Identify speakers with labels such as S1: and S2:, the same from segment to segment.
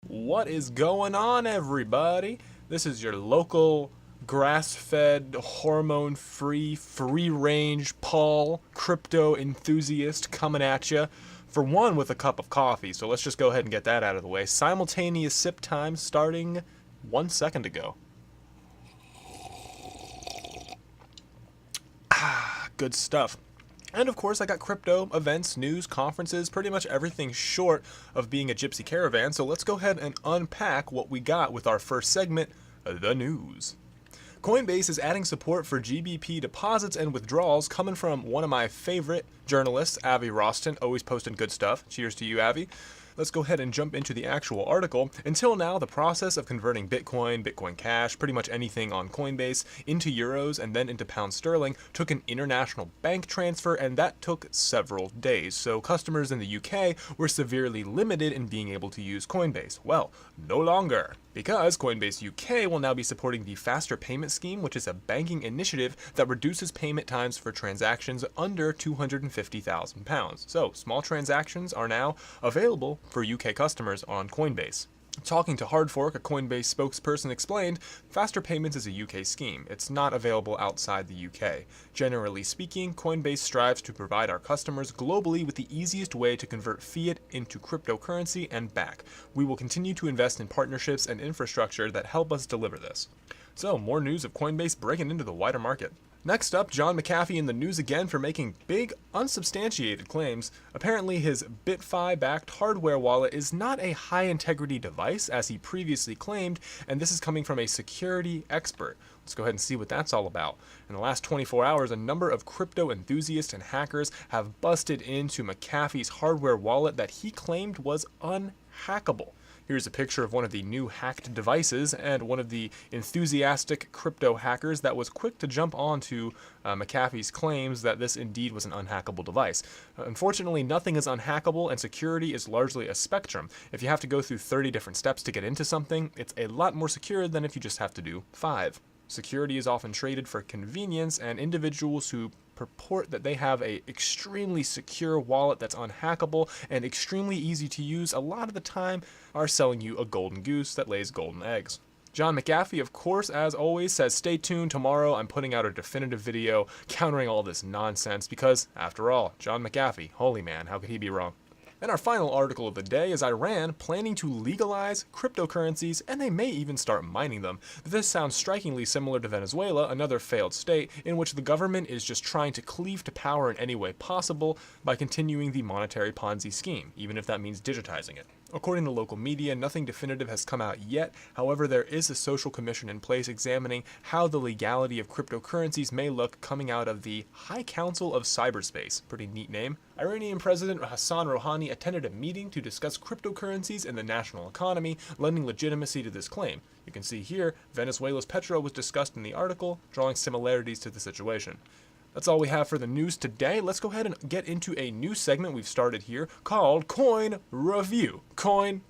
S1: What is going on, everybody? This is your local grass-fed, hormone-free, free-range Paul crypto enthusiast coming at you. For one, with a cup of coffee, so let's just go ahead and get that out of the way. Simultaneous sip time starting 1 second ago. Good stuff. And of course, I got crypto, events, news, conferences, pretty much everything short of being a gypsy caravan. So let's go ahead and unpack what we got with our first segment, the news. Coinbase is adding support for GBP deposits and withdrawals, coming from one of my favorite journalists, Avi Rchain, always posting good stuff. Cheers to you, Avi. Let's go ahead and jump into the actual article. Until now, the process of converting Bitcoin, Bitcoin Cash, pretty much anything on Coinbase, into euros and then into pound sterling took an international bank transfer, and that took several days. So customers in the UK were severely limited in being able to use Coinbase. Well, no longer, because Coinbase UK will now be supporting the Faster Payment Scheme, which is a banking initiative that reduces payment times for transactions under £250,000. So small transactions are now available for UK customers on Coinbase. Talking to Hardfork, a Coinbase spokesperson explained, Faster Payments is a UK scheme. It's not available outside the UK. Generally speaking, Coinbase strives to provide our customers globally with the easiest way to convert fiat into cryptocurrency and back. We will continue to invest in partnerships and infrastructure that help us deliver this. So, more news of Coinbase breaking into the wider market. Next up, John McAfee in the news again for making big, unsubstantiated claims. Apparently his BitFi-backed hardware wallet is not a high-integrity device, as he previously claimed, and this is coming from a security expert. Let's go ahead and see what that's all about. In the last 24 hours, a number of crypto enthusiasts and hackers have busted into McAfee's hardware wallet that he claimed was unhackable. Here's a picture of one of the new hacked devices and one of the enthusiastic crypto hackers that was quick to jump onto McAfee's claims that this indeed was an unhackable device. Unfortunately, nothing is unhackable, and security is largely a spectrum. If you have to go through 30 different steps to get into something, it's a lot more secure than if you just have to do 5. Security is often traded for convenience, and individuals who purport that they have a extremely secure wallet that's unhackable and extremely easy to use a lot of the time are selling you a golden goose that lays golden eggs. John McAfee, of course, as always, says stay tuned. Tomorrow I'm putting out a definitive video countering all this nonsense because, after all, John McAfee, holy man, how could he be wrong? And our final article of the day is Iran planning to legalize cryptocurrencies, and they may even start mining them. This sounds strikingly similar to Venezuela, another failed state, in which the government is just trying to cleave to power in any way possible by continuing the monetary Ponzi scheme, even if that means digitizing it. According to local media, nothing definitive has come out yet. However, there is a social commission in place examining how the legality of cryptocurrencies may look coming out of the High Council of Cyberspace. Pretty neat name. Iranian President Hassan Rouhani attended a meeting to discuss cryptocurrencies and the national economy, lending legitimacy to this claim. You can see here, Venezuela's petro was discussed in the article, drawing similarities to the situation. That's all we have for the news today. Let's go ahead and get into a new segment we've started here called Coin Review. Coin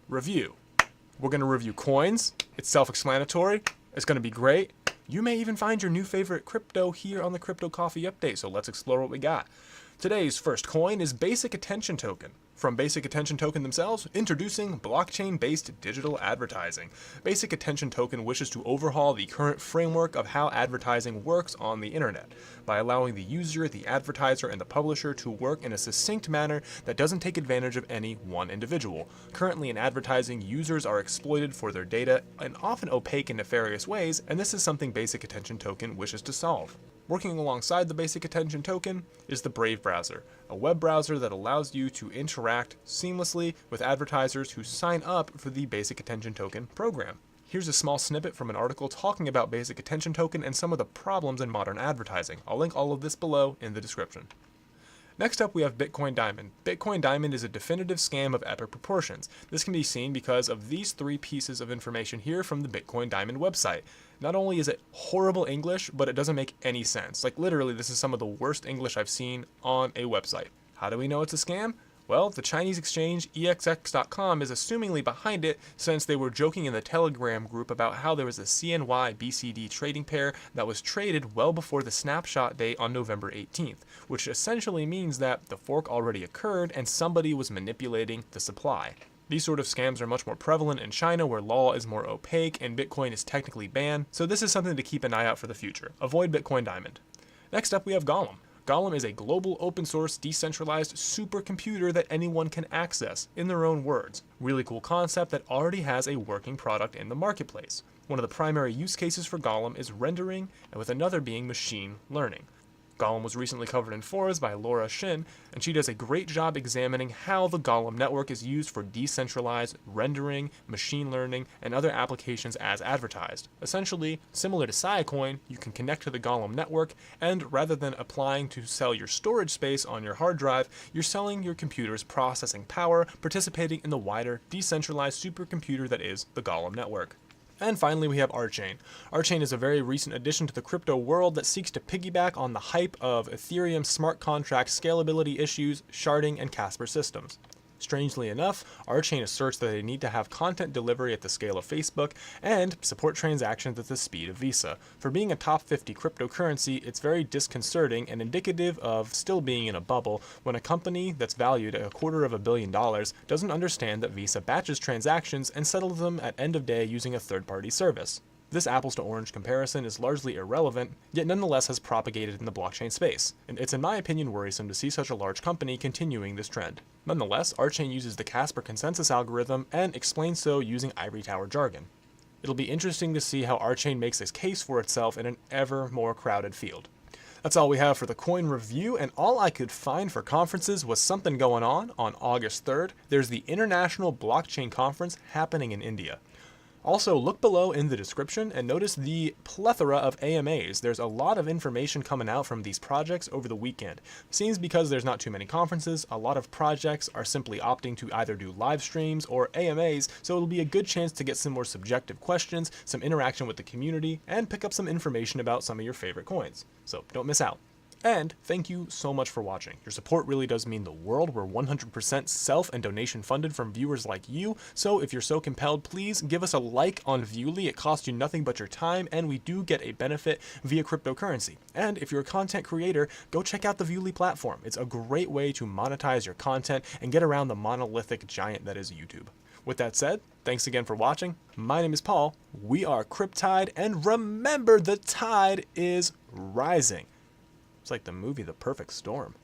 S1: Review. We're going to review coins. It's self-explanatory. It's going to be great. You may even find your new favorite crypto here on the Crypto Coffee Update, so let's explore what we got. Today's first coin is Basic Attention Token. From Basic Attention Token themselves, introducing blockchain-based digital advertising. Basic Attention Token wishes to overhaul the current framework of how advertising works on the internet by allowing the user, the advertiser, and the publisher to work in a succinct manner that doesn't take advantage of any one individual. Currently in advertising, users are exploited for their data in often opaque and nefarious ways, and this is something Basic Attention Token wishes to solve. Working alongside the Basic Attention Token is the Brave browser, a web browser that allows you to interact seamlessly with advertisers who sign up for the Basic Attention Token program. Here's a small snippet from an article talking about Basic Attention Token and some of the problems in modern advertising. I'll link all of this below in the description. Next up, we have Bitcoin Diamond. Bitcoin Diamond is a definitive scam of epic proportions. This can be seen because of these 3 pieces of information here from the Bitcoin Diamond website. Not only is it horrible English, but it doesn't make any sense. Like literally, this is some of the worst English I've seen on a website. How do we know it's a scam? Well, the Chinese exchange exx.com is assumingly behind it, since they were joking in the Telegram group about how there was a CNY BCD trading pair that was traded well before the snapshot date on November 18th, which essentially means that the fork already occurred and somebody was manipulating the supply. These sort of scams are much more prevalent in China, where law is more opaque and Bitcoin is technically banned, so this is something to keep an eye out for the future. Avoid Bitcoin Diamond. Next up we have Gollum. Gollum is a global open source decentralized supercomputer that anyone can access, in their own words. Really cool concept that already has a working product in the marketplace. One of the primary use cases for Gollum is rendering, and with another being machine learning. Gollum was recently covered in Forbes by Rchain, and she does a great job examining how the Gollum network is used for decentralized rendering, machine learning, and other applications as advertised. Essentially, similar to Siacoin, you can connect to the Gollum network, and rather than applying to sell your storage space on your hard drive, you're selling your computer's processing power, participating in the wider decentralized supercomputer that is the Gollum network. And finally, we have Rchain. Rchain is a very recent addition to the crypto world that seeks to piggyback on the hype of Ethereum smart contract scalability issues, sharding, and Casper systems. Strangely enough, Rchain asserts that they need to have content delivery at the scale of Facebook and support transactions at the speed of Visa. For being a top 50 cryptocurrency, it's very disconcerting and indicative of still being in a bubble when a company that's valued at $250 million doesn't understand that Visa batches transactions and settles them at end of day using a third-party service. This apples to orange comparison is largely irrelevant, yet nonetheless has propagated in the blockchain space, and it's in my opinion worrisome to see such a large company continuing this trend. Nonetheless, Rchain uses the Casper consensus algorithm and explains so using ivory tower jargon. It'll be interesting to see how Rchain makes its case for itself in an ever more crowded field. That's all we have for the coin review, and all I could find for conferences was something going on August 3rd. There's the International Blockchain Conference happening in India. Also, look below in the description and notice the plethora of AMAs. There's a lot of information coming out from these projects over the weekend. Seems because there's not too many conferences, a lot of projects are simply opting to either do live streams or AMAs, so it'll be a good chance to get some more subjective questions, some interaction with the community, and pick up some information about some of your favorite coins. So don't miss out. And thank you so much for watching. Your support really does mean the world. We're 100% self and donation funded from viewers like you, so if you're so compelled, please give us a like on Viewly. It costs you nothing but your time, and we do get a benefit via cryptocurrency. And if you're a content creator, go check out the Viewly platform. It's a great way to monetize your content and get around the monolithic giant that is YouTube. With that said, thanks again for watching. My name is Paul, we are Cryptide, and remember, the tide is rising. It's like the movie The Perfect Storm.